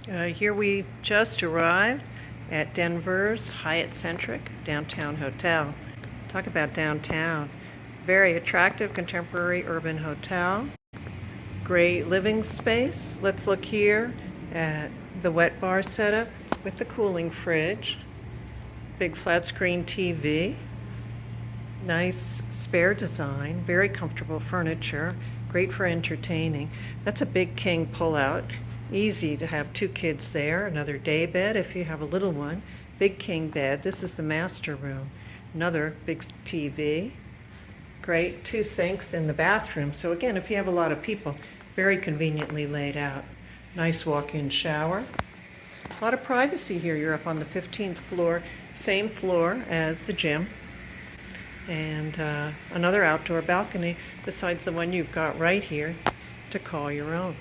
Here we just arrived at Denver's Hyatt Centric downtown hotel. Talk about downtown. Very attractive contemporary urban hotel. Great living space. Let's look here at the wet bar setup with the cooling fridge. Big flat screen TV. Nice spare design. Very comfortable furniture. Great for entertaining. That's a big king pull-out. Easy to have two kids there. Another day bed if you have a little one. Big king bed. This is the master room. Another big TV. Great. Two sinks in the bathroom. So again, if you have a lot of people, very conveniently laid out. Nice walk-in shower. A lot of privacy here. You're up on the 15th floor, same floor as the gym. And another outdoor balcony besides the one you've got right here to call your own.